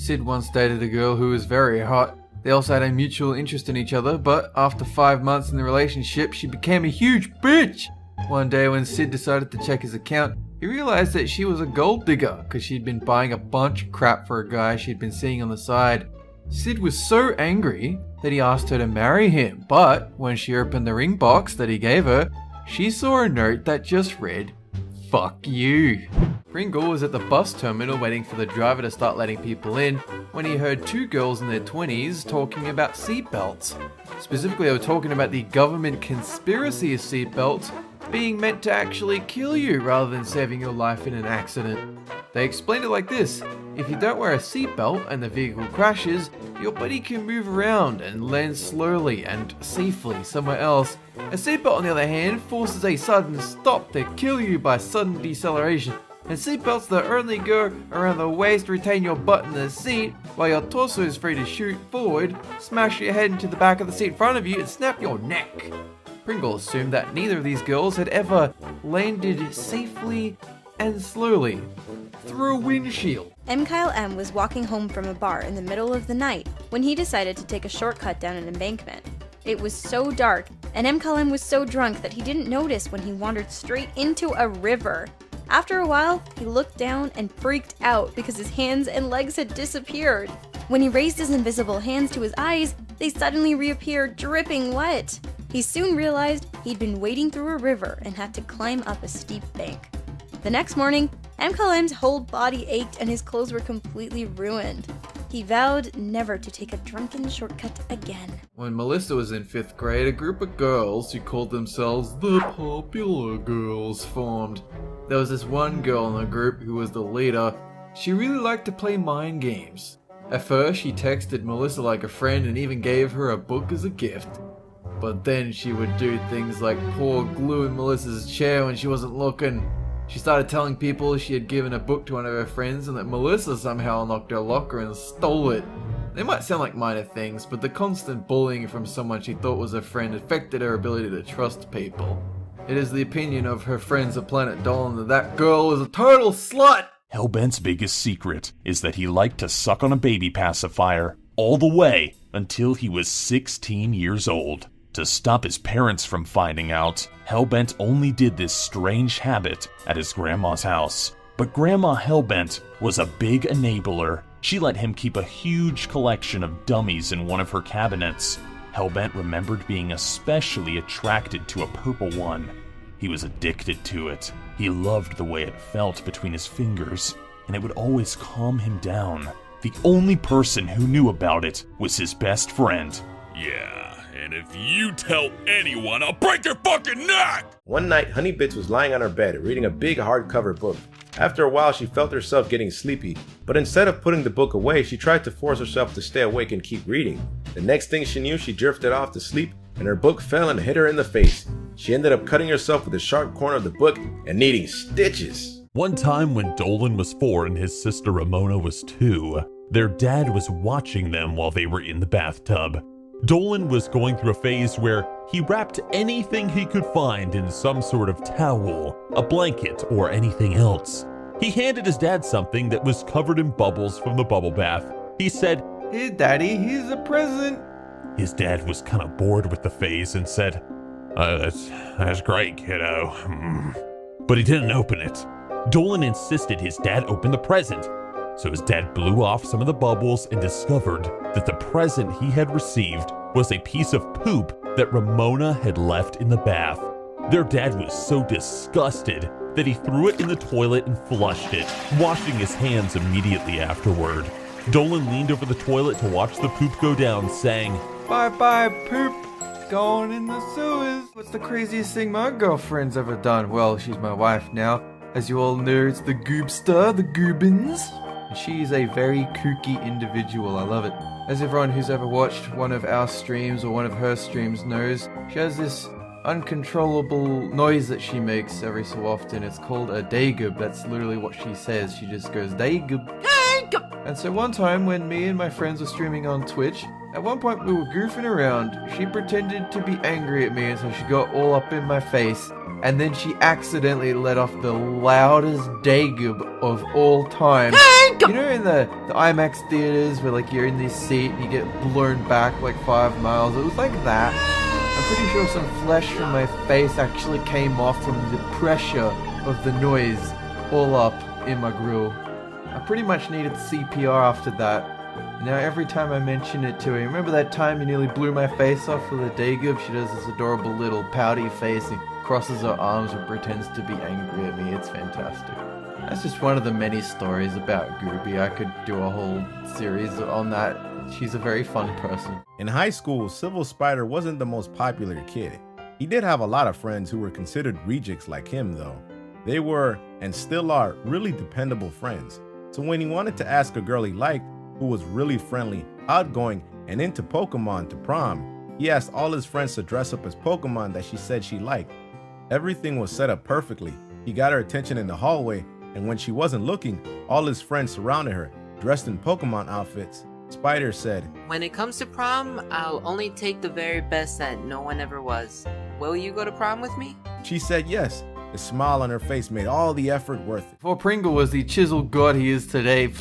Sid once dated a girl who was very hot. They also had a mutual interest in each other, but after 5 months in the relationship, she became a huge bitch. One day when Sid decided to check his account, he realized that she was a gold digger because she'd been buying a bunch of crap for a guy she'd been seeing on the side. Sid was so angry that he asked her to marry him, but when she opened the ring box that he gave her, she saw a note that just read, "Fuck you." Pringle was at the bus terminal waiting for the driver to start letting people in when he heard two girls in their 20s talking about seatbelts. Specifically, they were talking about the government conspiracy of seatbelts being meant to actually kill you rather than saving your life in an accident. They explained it like this: if you don't wear a seatbelt and the vehicle crashes, your body can move around and land slowly and safely somewhere else. A seatbelt, on the other hand, forces a sudden stop to kill you by sudden deceleration. And seatbelts that only go around the waist retain your butt in the seat, while your torso is free to shoot forward, smash your head into the back of the seat in front of you, and snap your neck. Pringle assumed that neither of these girls had ever landed safely and slowly through a windshield. M. Kyle M. was walking home from a bar in the middle of the night when he decided to take a shortcut down an embankment. It was so dark, and M. Kyle M. was so drunk that he didn't notice when he wandered straight into a river. After a while, he looked down and freaked out because his hands and legs had disappeared. When he raised his invisible hands to his eyes, they suddenly reappeared dripping wet. He soon realized he'd been wading through a river and had to climb up a steep bank. The next morning, M. Kyle M's whole body ached and his clothes were completely ruined. He vowed never to take a drunken shortcut again. When Melissa was in 5th grade, a group of girls who called themselves the Popular Girls formed. There was this one girl in the group who was the leader. She really liked to play mind games. At first, she texted Melissa like a friend and even gave her a book as a gift. But then she would do things like pour glue in Melissa's chair when she wasn't looking. She started telling people she had given a book to one of her friends and that Melissa somehow unlocked her locker and stole it. They might sound like minor things, but the constant bullying from someone she thought was a friend affected her ability to trust people. It is the opinion of her friends at Planet Dolan that that girl is a total slut! Hellbent's biggest secret is that he liked to suck on a baby pacifier all the way until he was 16 years old. To stop his parents from finding out, Hellbent only did this strange habit at his grandma's house. But Grandma Hellbent was a big enabler. She let him keep a huge collection of dummies in one of her cabinets. Hellbent remembered being especially attracted to a purple one. He was addicted to it. He loved the way it felt between his fingers, and it would always calm him down. The only person who knew about it was his best friend. Yeah, and if you tell anyone, I'll break your fucking neck! One night, Honeybits was lying on her bed, reading a big hardcover book. After a while, she felt herself getting sleepy, but instead of putting the book away, she tried to force herself to stay awake and keep reading. The next thing she knew, she drifted off to sleep, and her book fell and hit her in the face. She ended up cutting herself with the sharp corner of the book and needing stitches. One time when Dolan was 4 and his sister Ramona was 2, their dad was watching them while they were in the bathtub. Dolan was going through a phase where he wrapped anything he could find in some sort of towel, a blanket, or anything else. He handed his dad something that was covered in bubbles from the bubble bath. He said, "Here, Daddy, here's a present." His dad was kind of bored with the phase and said, that's great, kiddo. But he didn't open it. Dolan insisted his dad open the present. So his dad blew off some of the bubbles and discovered that the present he had received was a piece of poop that Ramona had left in the bath. Their dad was so disgusted that he threw it in the toilet and flushed it, washing his hands immediately afterward. Dolan leaned over the toilet to watch the poop go down, saying, "Bye-bye, poop. Going in the sewers." What's the craziest thing my girlfriend's ever done? Well, she's my wife now. As you all know, it's the Goobster, the Goobins. She is a very kooky individual, I love it. As everyone who's ever watched one of our streams or one of her streams knows, she has this uncontrollable noise that she makes every so often. It's called a daygoob. That's literally what she says. She just goes daygoob. And so one time when me and my friends were streaming on Twitch, At one point we were goofing around, she pretended to be angry at me and so she got all up in my face, and then she accidentally let off the loudest Dagub of all time. You know in the IMAX theaters where like you're in this seat and you get blown back like 5 miles? It was like that. I'm pretty sure some flesh from my face actually came off from the pressure of the noise all up in my grill. I pretty much needed CPR after that. Now every time I mention it to her, remember that time you nearly blew my face off with a Dagub? She does this adorable little pouty face and crosses her arms and pretends to be angry at me. It's fantastic. That's just one of the many stories about Gooby. I could do a whole series on that. She's a very fun person. In high school, Civil Spider wasn't the most popular kid. He did have a lot of friends who were considered rejects like him though. They were, and still are, really dependable friends. So when he wanted to ask a girl he liked, who was really friendly, outgoing, and into Pokemon to prom, he asked all his friends to dress up as Pokemon that she said she liked. Everything was set up perfectly. He got her attention in the hallway, and when she wasn't looking, all his friends surrounded her, dressed in Pokemon outfits. Spider said, "When it comes to prom, I'll only take the very best that no one ever was. Will you go to prom with me?" She said yes. The smile on her face made all the effort worth it. Before Pringle was the chiseled god he is today,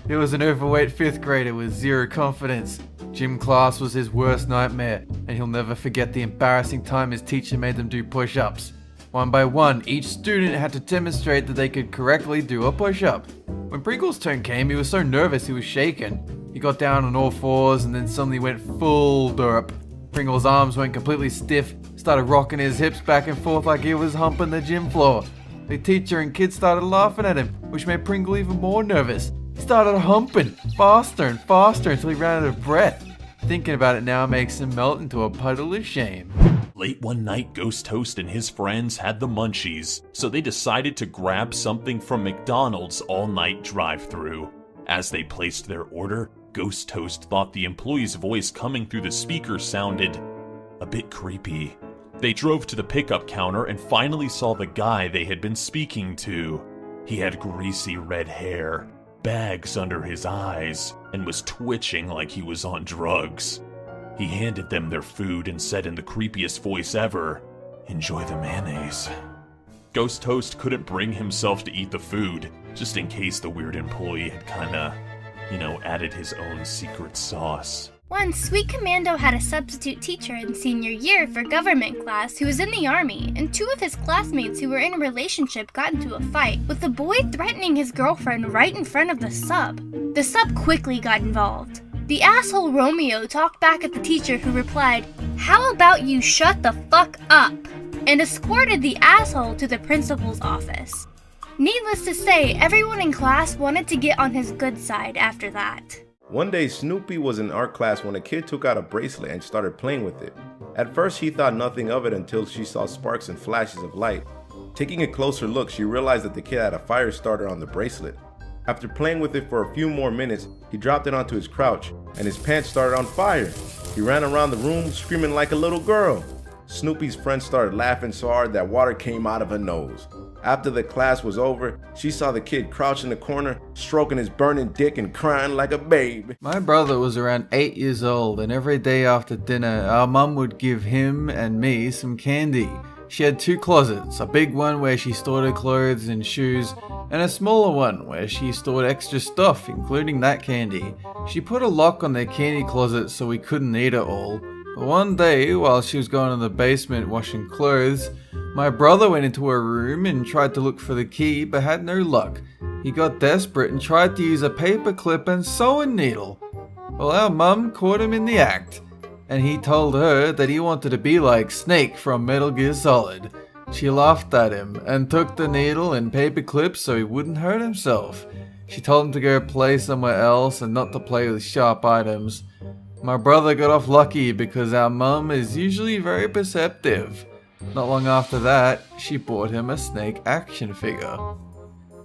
he was an overweight 5th grader with zero confidence. Gym class was his worst nightmare, and he'll never forget the embarrassing time his teacher made them do push-ups. One by one, each student had to demonstrate that they could correctly do a push-up. When Pringle's turn came, he was so nervous he was shaken. He got down on all fours and then suddenly went full derp. Pringle's arms went completely stiff, started rocking his hips back and forth like he was humping the gym floor. The teacher and kids started laughing at him, which made Pringle even more nervous. He started humping faster and faster until he ran out of breath. Thinking about it now makes him melt into a puddle of shame. Late one night, Ghost Toast and his friends had the munchies, so they decided to grab something from McDonald's all-night drive-thru. As they placed their order, Ghost Toast thought the employee's voice coming through the speaker sounded a bit creepy. They drove to the pickup counter and finally saw the guy they had been speaking to. He had greasy red hair, bags under his eyes, and was twitching like he was on drugs. He handed them their food and said in the creepiest voice ever, "Enjoy the mayonnaise." Ghost Toast couldn't bring himself to eat the food, just in case the weird employee had kinda, added his own secret sauce. Once, Sweet Commando had a substitute teacher in senior year for government class who was in the army, and 2 of his classmates who were in a relationship got into a fight, with the boy threatening his girlfriend right in front of the sub. The sub quickly got involved. The asshole Romeo talked back at the teacher, who replied, "How about you shut the fuck up?" and escorted the asshole to the principal's office. Needless to say, everyone in class wanted to get on his good side after that. One day, Snoopy was in art class when a kid took out a bracelet and started playing with it. At first, she thought nothing of it until she saw sparks and flashes of light. Taking a closer look, she realized that the kid had a fire starter on the bracelet. After playing with it for a few more minutes, he dropped it onto his crouch, and his pants started on fire. He ran around the room, screaming like a little girl. Snoopy's friend started laughing so hard that water came out of her nose. After the class was over, she saw the kid crouch in the corner, stroking his burning dick and crying like a babe. My brother was around 8 years old, and every day after dinner, our mum would give him and me some candy. She had 2 closets, a big one where she stored her clothes and shoes, and a smaller one where she stored extra stuff, including that candy. She put a lock on the candy closet so we couldn't eat it all. But one day, while she was going in the basement washing clothes, my brother went into her room and tried to look for the key, but had no luck. He got desperate and tried to use a paper clip and sewing needle. Well, our mum caught him in the act, and he told her that he wanted to be like Snake from Metal Gear Solid. She laughed at him and took the needle and paper clips so he wouldn't hurt himself. She told him to go play somewhere else and not to play with sharp items. My brother got off lucky because our mum is usually very perceptive. Not long after that, she bought him a Snake action figure.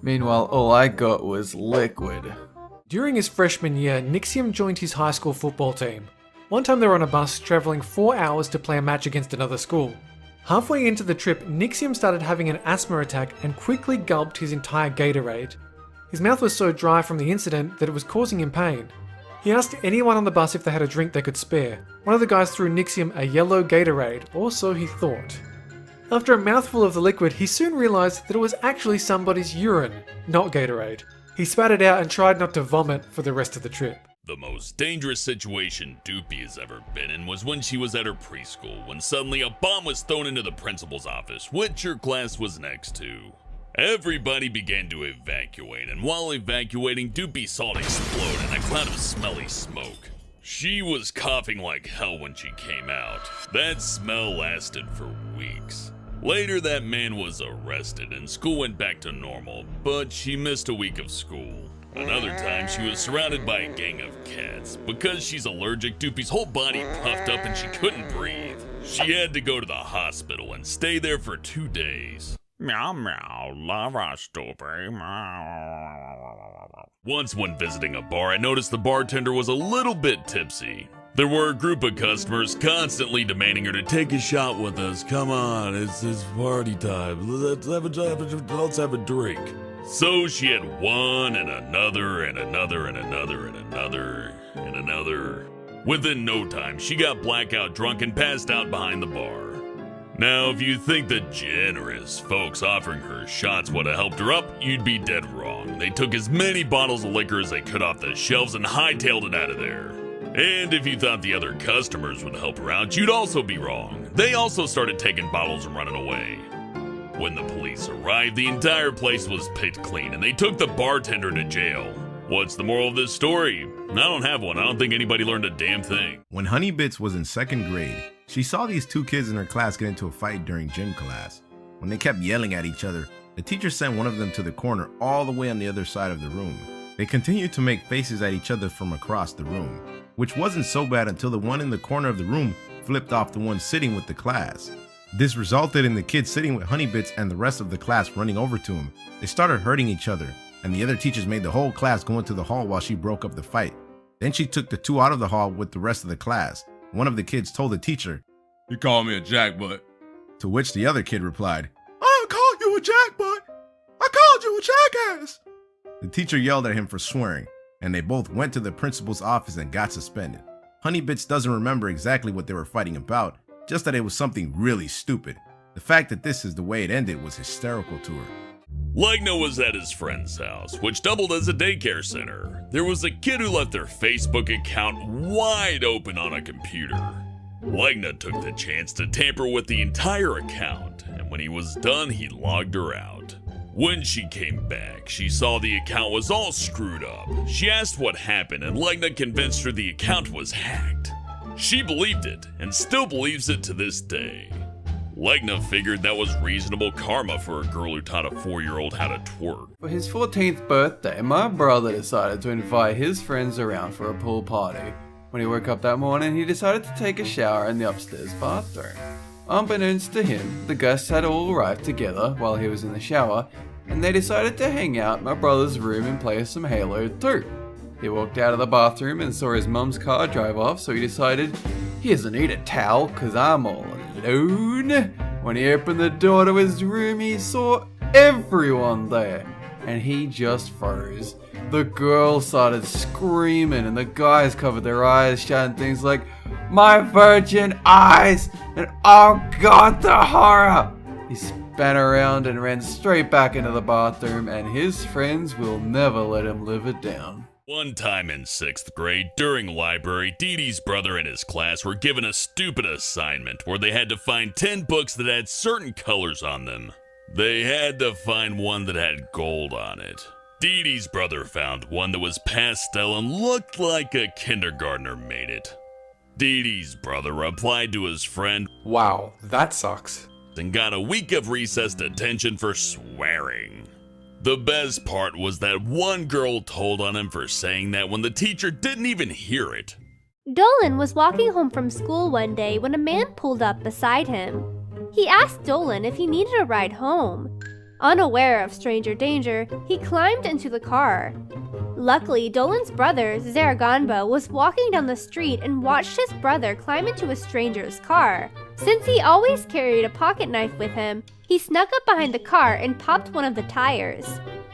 Meanwhile, all I got was liquid. During his freshman year, Nixium joined his high school football team. One time they were on a bus travelling 4 hours to play a match against another school. Halfway into the trip, Nixium started having an asthma attack and quickly gulped his entire Gatorade. His mouth was so dry from the incident that it was causing him pain. He asked anyone on the bus if they had a drink they could spare. One of the guys threw Nixium a yellow Gatorade, or so he thought. After a mouthful of the liquid, he soon realised that it was actually somebody's urine, not Gatorade. He spat it out and tried not to vomit for the rest of the trip. The most dangerous situation Doopy has ever been in was when she was at her preschool, when suddenly a bomb was thrown into the principal's office, which her class was next to. Everybody began to evacuate, and while evacuating, Doopy saw it explode in a cloud of smelly smoke. She was coughing like hell when she came out. That smell lasted for weeks. Later, that man was arrested and school went back to normal, but she missed a week of school. Another time, she was surrounded by a gang of cats. Because she's allergic, Doopy's whole body puffed up and she couldn't breathe. She had to go to the hospital and stay there for 2 days. Meow meow, love us, Doopy. Once when visiting a bar, I noticed the bartender was a little bit tipsy. There were a group of customers constantly demanding her to take a shot with us. Come on, it's party time. Let's have a drink. So she had one and another and another and another and another and another. Within no time, she got blackout drunk and passed out behind the bar. Now, if you think the generous folks offering her shots would have helped her up, you'd be dead wrong. They took as many bottles of liquor as they could off the shelves and hightailed it out of there. And if you thought the other customers would help her out, you'd also be wrong. They also started taking bottles and running away. When the police arrived, the entire place was picked clean and they took the bartender to jail. What's the moral of this story? I don't have one. I don't think anybody learned a damn thing. When Honeybits was in 2nd grade, she saw these 2 kids in her class get into a fight during gym class. When they kept yelling at each other, the teacher sent one of them to the corner all the way on the other side of the room. They continued to make faces at each other from across the room, which wasn't so bad until the one in the corner of the room flipped off the one sitting with the class. This resulted in the kid sitting with Honeybits and the rest of the class running over to him. They started hurting each other, and the other teachers made the whole class go into the hall while she broke up the fight. Then she took the 2 out of the hall with the rest of the class. One of the kids told the teacher, "You call me a jackbutt." To which the other kid replied, "I don't call you a jackbutt. I called you a jackass." The teacher yelled at him for swearing, and they both went to the principal's office and got suspended. Honeybits doesn't remember exactly what they were fighting about, just that it was something really stupid. The fact that this is the way it ended was hysterical to her. Legna was at his friend's house, which doubled as a daycare center. There was a kid who left their Facebook account wide open on a computer. Legna took the chance to tamper with the entire account, and when he was done, he logged her out. When she came back, she saw the account was all screwed up. She asked what happened, and Legna convinced her the account was hacked. She believed it, and still believes it to this day. Legna figured that was reasonable karma for a girl who taught a 4-year-old how to twerk. For his 14th birthday, my brother decided to invite his friends around for a pool party. When he woke up that morning, he decided to take a shower in the upstairs bathroom. Unbeknownst to him, the guests had all arrived together while he was in the shower, and they decided to hang out in my brother's room and play some Halo 2. He walked out of the bathroom and saw his mum's car drive off, so he decided, he doesn't need a towel cause I'm all alone. When he opened the door to his room, he saw everyone there, and he just froze. The girls started screaming and the guys covered their eyes, shouting things like, "My virgin eyes!" and "Oh God, the horror!" He span around and ran straight back into the bathroom, and his friends will never let him live it down. One time in 6th grade, during library, Dee Dee's brother and his class were given a stupid assignment where they had to find 10 books that had certain colors on them. They had to find one that had gold on it. Dee Dee's brother found one that was pastel and looked like a kindergartner made it. Dee Dee's brother replied to his friend, Wow, that sucks. And got a week of recess detention for swearing. The best part was that one girl told on him for saying that when the teacher didn't even hear it. Dolan was walking home from school one day when a man pulled up beside him. He asked Dolan if he needed a ride home. Unaware of stranger danger, he climbed into the car. Luckily, Dolan's brother, Zaraganba, was walking down the street and watched his brother climb into a stranger's car. Since he always carried a pocket knife with him, he snuck up behind the car and popped one of the tires.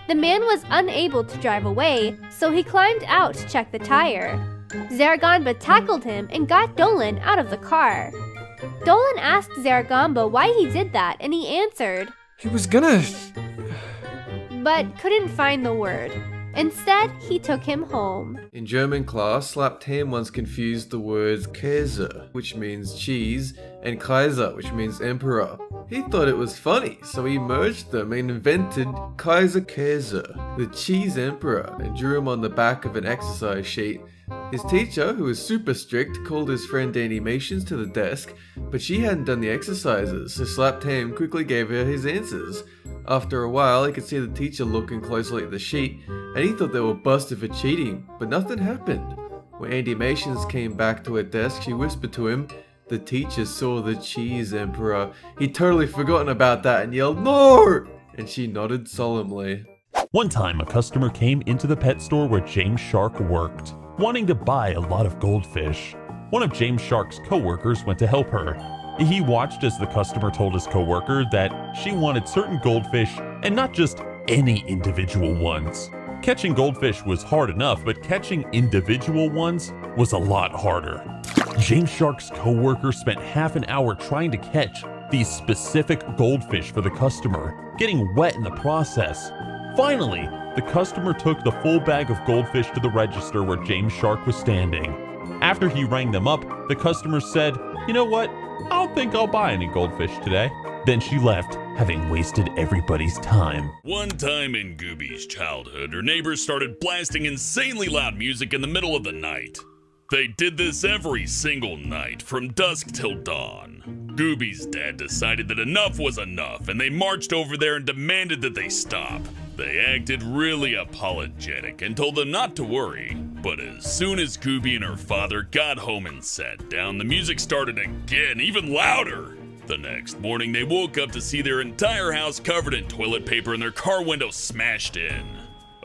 The man was unable to drive away, so he climbed out to check the tire. Zaraganba tackled him and got Dolan out of the car. Dolan asked Zaraganba why he did that, and he answered, He was gonna... but couldn't find the word. Instead, he took him home. In German class, Slaptame once confused the words Käse, which means cheese, and Kaiser, which means emperor. He thought it was funny, so he merged them and invented Kaiser Käse, the cheese emperor, and drew him on the back of an exercise sheet. His teacher, who was super strict, called his friend Animations to the desk, but she hadn't done the exercises, so Slaptame quickly gave her his answers. After a while, he could see the teacher looking closely at the sheet, and he thought they were busted for cheating, but nothing happened. When Animations came back to her desk, she whispered to him, "The teacher saw the cheese emperor." He'd totally forgotten about that and yelled, "No!" And she nodded solemnly. One time, a customer came into the pet store where James Shark worked, wanting to buy a lot of goldfish. One of James Shark's co-workers went to help her. He watched as the customer told his co-worker that she wanted certain goldfish and not just any individual ones. Catching goldfish was hard enough, but catching individual ones was a lot harder. James Shark's co-worker spent half an hour trying to catch these specific goldfish for the customer, getting wet in the process. Finally, the customer took the full bag of goldfish to the register where James Shark was standing. After he rang them up, the customer said, "You know what? I don't think I'll buy any goldfish today." Then she left, having wasted everybody's time. One time in Gooby's childhood, her neighbors started blasting insanely loud music in the middle of the night. They did this every single night, from dusk till dawn. Gooby's dad decided that enough was enough, and they marched over there and demanded that they stop. They acted really apologetic and told them not to worry. But as soon as Gooby and her father got home and sat down, the music started again, even louder. The next morning, they woke up to see their entire house covered in toilet paper and their car window smashed in.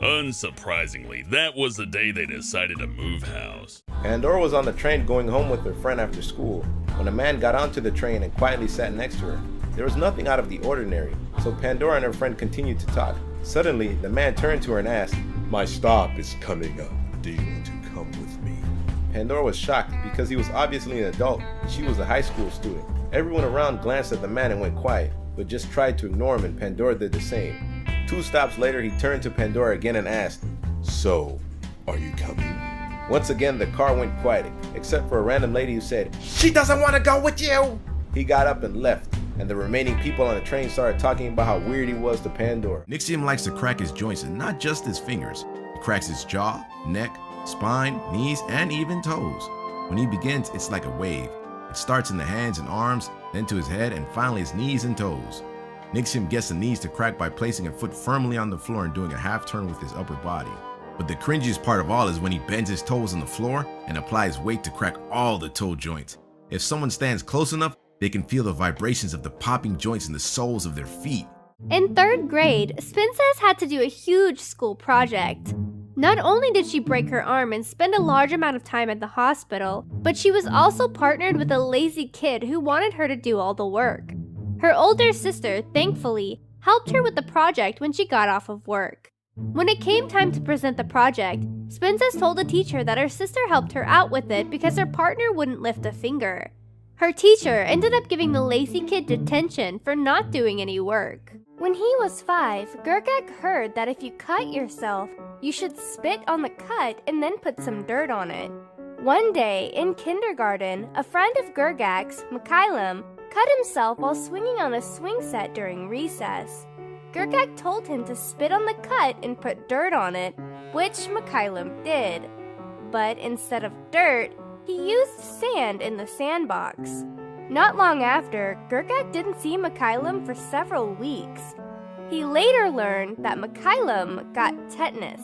Unsurprisingly, that was the day they decided to move house. Pandora was on the train going home with her friend after school when a man got onto the train and quietly sat next to her. There was nothing out of the ordinary, so Pandora and her friend continued to talk. Suddenly, the man turned to her and asked, "My stop is coming up. Do you want to come with me?" Pandora was shocked because he was obviously an adult and she was a high school student. Everyone around glanced at the man and went quiet, but just tried to ignore him, and Pandora did the same. 2 stops later, he turned to Pandora again and asked, "So, are you coming?" Once again, the car went quiet, except for a random lady who said, "She doesn't want to go with you!" He got up and left, and the remaining people on the train started talking about how weird he was to Pandora. Nixium likes to crack his joints, and not just his fingers. He cracks his jaw, neck, spine, knees, and even toes. When he begins, it's like a wave. It starts in the hands and arms, then to his head, and finally his knees and toes. Nixium gets the knees to crack by placing a foot firmly on the floor and doing a half turn with his upper body. But the cringiest part of all is when he bends his toes on the floor and applies weight to crack all the toe joints. If someone stands close enough, they can feel the vibrations of the popping joints in the soles of their feet. In 3rd grade, Spinces had to do a huge school project. Not only did she break her arm and spend a large amount of time at the hospital, but she was also partnered with a lazy kid who wanted her to do all the work. Her older sister, thankfully, helped her with the project when she got off of work. When it came time to present the project, Spinces told the teacher that her sister helped her out with it because her partner wouldn't lift a finger. Her teacher ended up giving the lazy kid detention for not doing any work. When he was 5, Gergak heard that if you cut yourself, you should spit on the cut and then put some dirt on it. One day, in kindergarten, a friend of Gergak's, Mikhailem, cut himself while swinging on a swing set during recess. Gergak told him to spit on the cut and put dirt on it, which Mikhailem did. But instead of dirt, he used sand in the sandbox. Not long after, Gergak didn't see Mikhailem for several weeks. He later learned that Mikhailem got tetanus.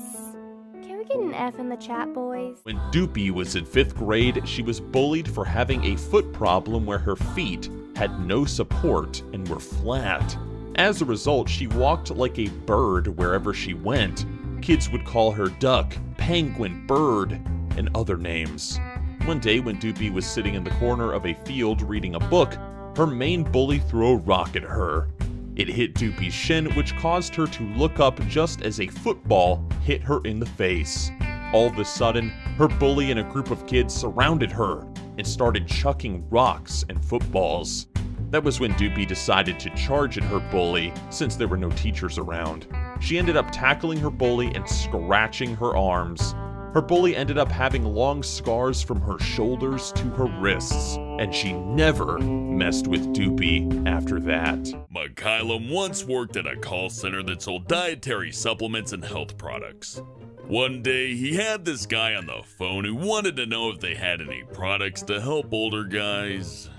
Can we get an F in the chat, boys? When Doopy was in 5th grade, she was bullied for having a foot problem where her feet had no support and were flat. As a result, she walked like a bird wherever she went. Kids would call her Duck, Penguin, Bird, and other names. One day when Doopy was sitting in the corner of a field reading a book, her main bully threw a rock at her. It hit Doopy's shin, which caused her to look up just as a football hit her in the face. All of a sudden, Her bully and a group of kids surrounded her and started chucking rocks and footballs. That was when Doopy decided to charge at her bully since there were no teachers around. She ended up tackling her bully and scratching her arms. Her bully ended up having long scars from her shoulders to her wrists, and she never messed with Doopy after that. McKylum once worked at a call center that sold dietary supplements and health products. One day, he had this guy on the phone who wanted to know if they had any products to help older guys,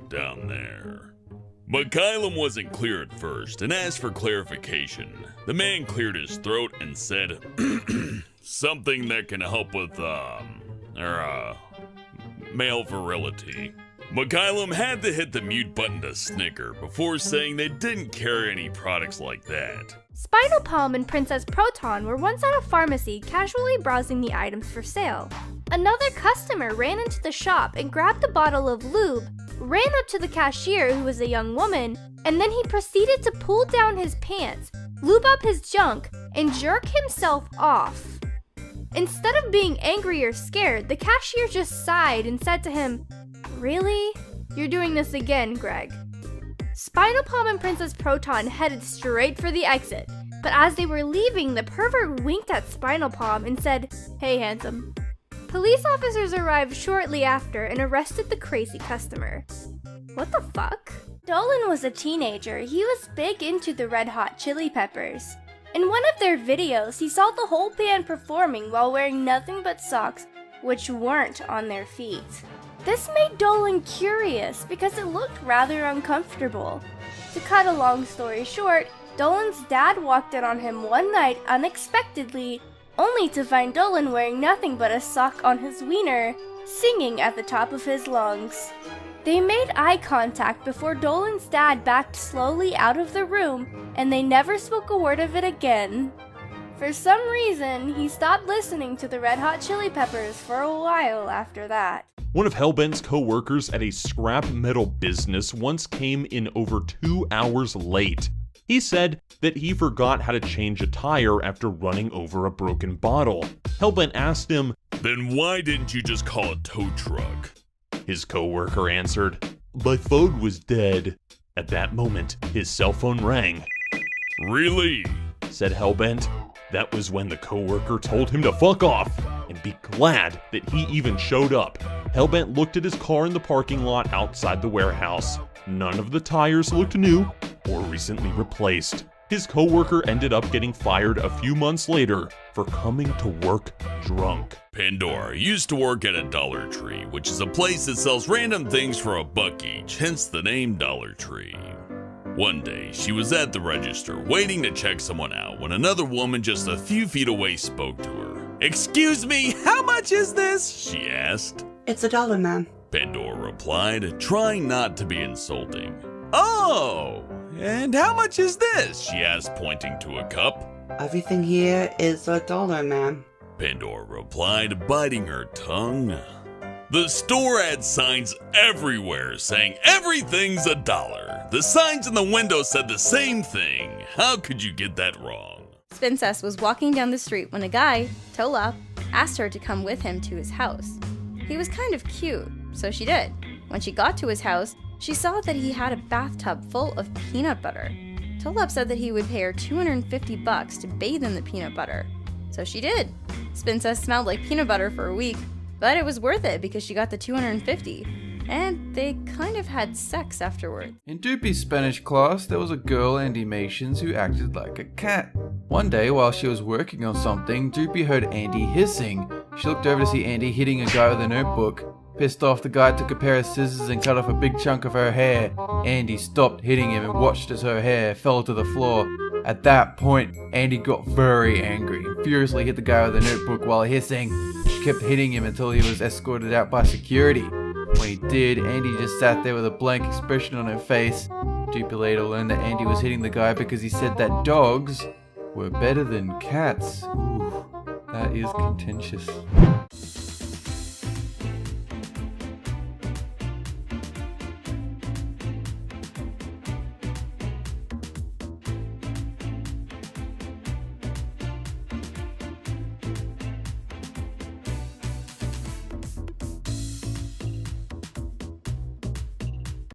down there. McKylum wasn't clear at first and asked for clarification. The man cleared his throat and said, something that can help with, male virility. McKylum had to hit the mute button to snicker before saying they didn't carry any products like that. Spinal Palm and Princess Proton were once at a pharmacy casually browsing the items for sale. Another customer ran into the shop and grabbed a bottle of lube, ran up to the cashier, who was a young woman, and then he proceeded to pull down his pants, lube up his junk, and jerk himself off. Instead of being angry or scared, the cashier just sighed and said to him, "Really? You're doing this again, Greg." Spinal Palm and Princess Proton headed straight for the exit, but as they were leaving, the pervert winked at Spinal Palm and said, "Hey, handsome." Police officers arrived shortly after and arrested the crazy customer. What the fuck? Dolan was a teenager. He was big into the Red Hot Chili Peppers. In one of their videos, he saw the whole band performing while wearing nothing but socks, which weren't on their feet. This made Dolan curious because it looked rather uncomfortable. To cut a long story short, Dolan's dad walked in on him one night unexpectedly, only to find Dolan wearing nothing but a sock on his wiener, singing at the top of his lungs. They made eye contact before Dolan's dad backed slowly out of the room, and they never spoke a word of it again. For some reason, he stopped listening to the Red Hot Chili Peppers for a while after that. One of Hellbent's co-workers at a scrap metal business once came in over 2 hours late. He said that he forgot how to change a tire after running over a broken bottle. Hellbent asked him, "Then why didn't you just call a tow truck?" His co-worker answered, "My phone was dead." At that moment, his cell phone rang. "Really?" said Hellbent. That was when the co-worker told him to fuck off and be glad that he even showed up. Hellbent looked at his car in the parking lot outside the warehouse. None of the tires looked new or recently replaced. His co-worker ended up getting fired a few months later for coming to work drunk. Pandora used to work at a Dollar Tree, which is a place that sells random things for $1 each, hence the name Dollar Tree. One day, she was at the register waiting to check someone out when another woman just a few feet away spoke to her. "Excuse me, how much is this?" she asked. "It's $1, ma'am," Pandora replied, trying not to be insulting. "Oh, and how much is this?" she asked, pointing to a cup. "Everything here is $1, ma'am," Pandora replied, biting her tongue. The store had signs everywhere saying everything's $1. The signs in the window said the same thing. How could you get that wrong? Spincess was walking down the street when a guy, Tola, asked her to come with him to his house. He was kind of cute, so she did. When she got to his house, she saw that he had a bathtub full of peanut butter. Tolop said that he would pay her $250 to bathe in the peanut butter. So she did. Spincess smelled like peanut butter for a week, but it was worth it because she got the $250. And they kind of had sex afterward. In Doopy's Spanish class, there was a girl, Andy Mations, who acted like a cat. One day, while she was working on something, Doopy heard Andy hissing. She looked over to see Andy hitting a guy with a notebook. Pissed off, the guy took a pair of scissors and cut off a big chunk of her hair. Andy stopped hitting him and watched as her hair fell to the floor. At that point, Andy got very angry and furiously hit the guy with the notebook while hissing. She kept hitting him until he was escorted out by security. When he did, Andy just sat there with a blank expression on her face. Doopy later learned that Andy was hitting the guy because he said that dogs were better than cats. Ooh, that is contentious.